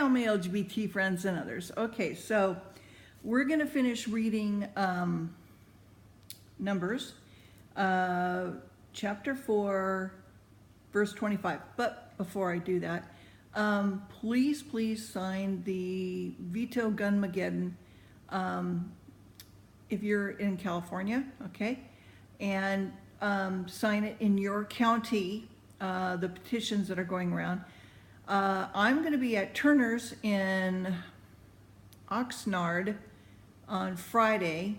all my LGBT friends and others. Okay, so we're going to finish reading Numbers, chapter 4, verse 25. But before I do that, please sign the Veto Gunmageddon if you're in California, okay? And sign it in your county, the petitions that are going around. I'm going to be at Turner's in Oxnard on Friday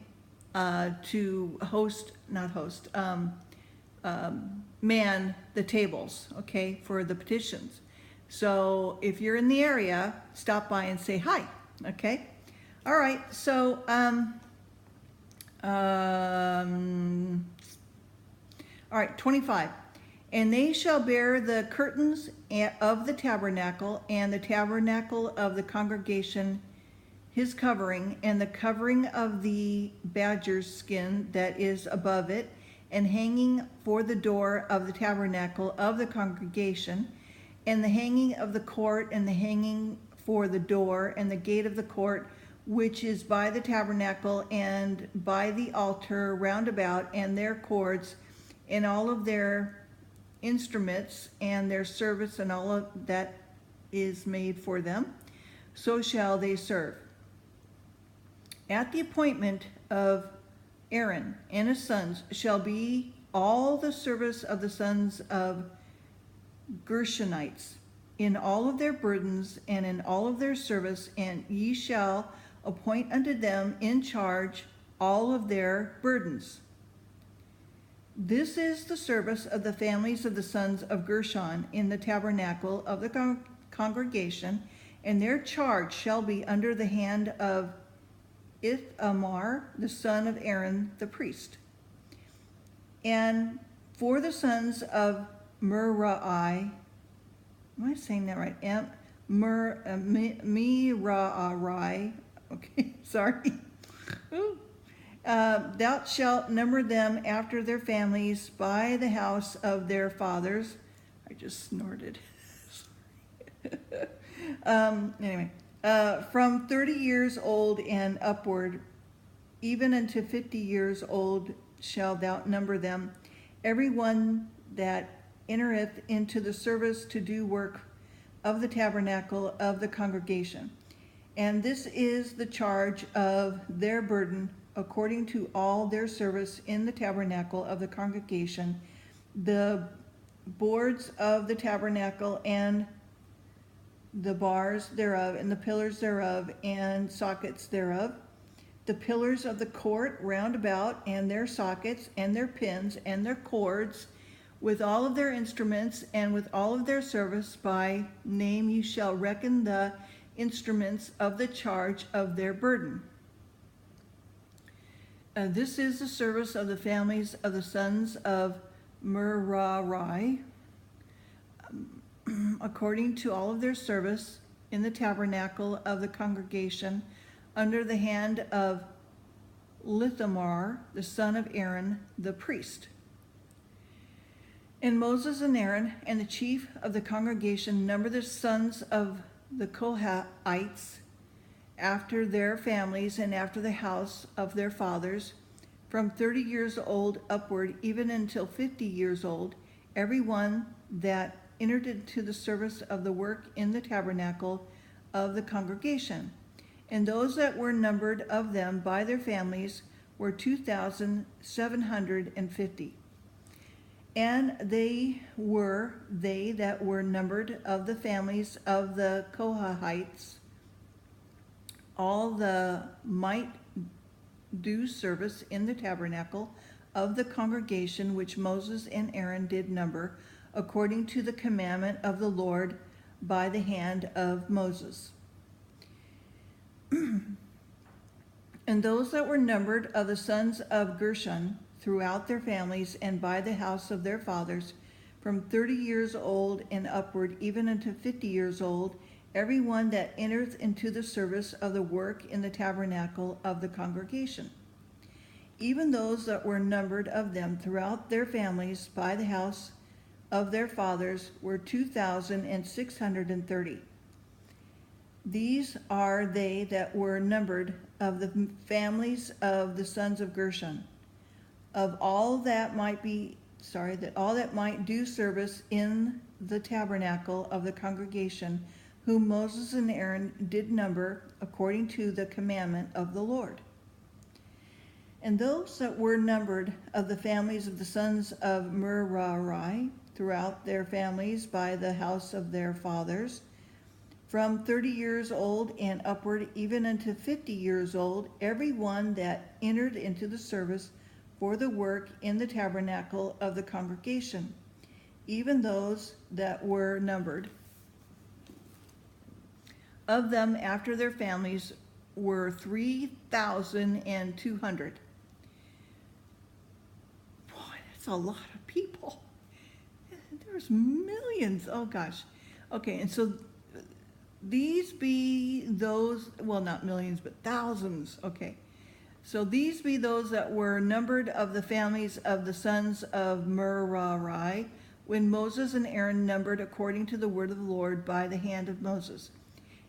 to man the tables, okay, for the petitions. So if you're in the area, stop by and say hi, okay? All right, so all right, 25. And they shall bear the curtains of the tabernacle, and the tabernacle of the congregation, his covering, and the covering of the badger's skin that is above it, and hanging for the door of the tabernacle of the congregation, and the hanging of the court, and the hanging for the door, and the gate of the court, which is by the tabernacle, and by the altar round about, and their cords, and all of their instruments, and their service, and all of that is made for them, so shall they serve. At the appointment of Aaron and his sons shall be all the service of the sons of Gershonites, in all of their burdens, and in all of their service, and ye shall appoint unto them in charge all of their burdens. This is the service of the families of the sons of Gershon in the tabernacle of the congregation, and their charge shall be under the hand of Ithamar, the son of Aaron the priest. And for the sons of Merari, am I saying that right? Merari, okay, sorry. Thou shalt number them after their families by the house of their fathers. I just snorted. Anyway, from 30 years old and upward, even unto 50 years old shalt thou number them, every one that entereth into the service to do work of the tabernacle of the congregation. And this is the charge of their burden according to all their service in the tabernacle of the congregation, the boards of the tabernacle, and the bars thereof, and the pillars thereof, and sockets thereof, the pillars of the court round about, and their sockets, and their pins, and their cords, with all of their instruments, and with all of their service. By name you shall reckon the instruments of the charge of their burden. This is the service of the families of the sons of Merari, according to all of their service in the tabernacle of the congregation, under the hand of Ithamar, the son of Aaron the priest. And Moses and Aaron and the chief of the congregation number the sons of the kohathites after their families and after the house of their fathers, from 30 years old upward, even until 50 years old, every one that entered into the service of the work in the tabernacle of the congregation. And those that were numbered of them by their families were 2,750. And they that were numbered of the families of the kohathites, all the might do service in the tabernacle of the congregation, which Moses and Aaron did number, according to the commandment of the Lord by the hand of Moses. And those that were numbered of the sons of Gershon throughout their families and by the house of their fathers, from 30 years old and upward, even unto 50 years old, every one that entereth into the service of the work in the tabernacle of the congregation. Even those that were numbered of them throughout their families by the house of their fathers were 2,630. These are they that were numbered of the families of the sons of Gershon, of all that might do service in the tabernacle of the congregation, whom Moses and Aaron did number according to the commandment of the Lord. And those that were numbered of the families of the sons of Merari throughout their families by the house of their fathers, from 30 years old and upward, even unto 50 years old, every one that entered into the service for the work in the tabernacle of the congregation, even those that were numbered of them after their families were 3,200. Boy, that's a lot of people. There's millions. Oh gosh. Okay, and so these be those, well, not millions, but thousands. Okay. So these be those that were numbered of the families of the sons of Merari, when Moses and Aaron numbered according to the word of the Lord by the hand of Moses.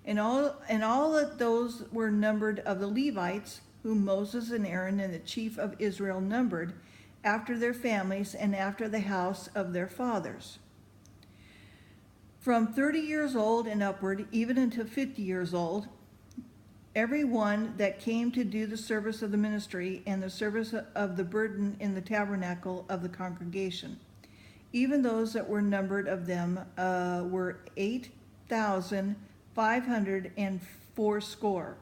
And all that those were numbered of the Levites, whom Moses and Aaron and the chief of Israel numbered, after their families and after the house of their fathers. From 30 years old and upward, even unto 50 years old, every one that came to do the service of the ministry and the service of the burden in the tabernacle of the congregation. Even those that were numbered of them were 8,580.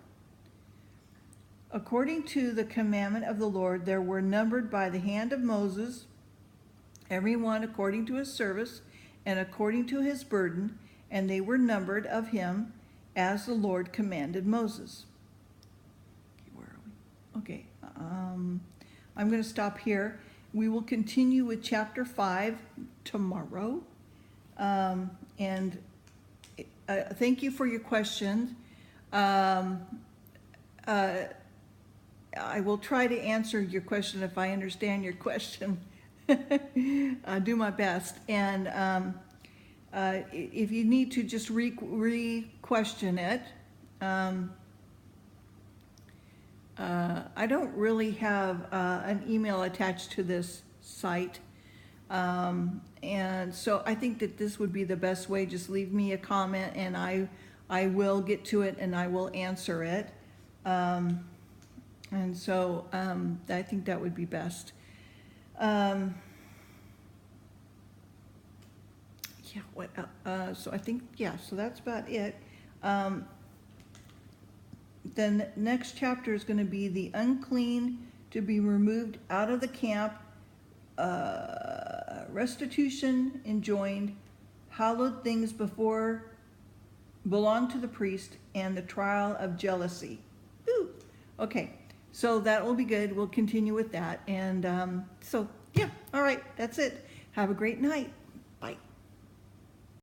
According to the commandment of the Lord, there were numbered by the hand of Moses, every one according to his service and according to his burden, and they were numbered of him as the Lord commanded Moses. Where are we? Okay, I'm going to stop here. We will continue with chapter 5 tomorrow. And thank you for your questions. I will try to answer your question if I understand your question. I'll do my best. And if you need to just re-question it, I don't really have an email attached to this site. And so I think that this would be the best way. Just leave me a comment and I will get to it and I will answer it. And so I think that would be best. So I think, so that's about it. Then next chapter is going to be the unclean to be removed out of the camp, restitution enjoined, hallowed things before belong to the priest, and the trial of jealousy. Ooh. Okay, so that will be good. We'll continue with that. And all right, that's it. Have a great night. Bye.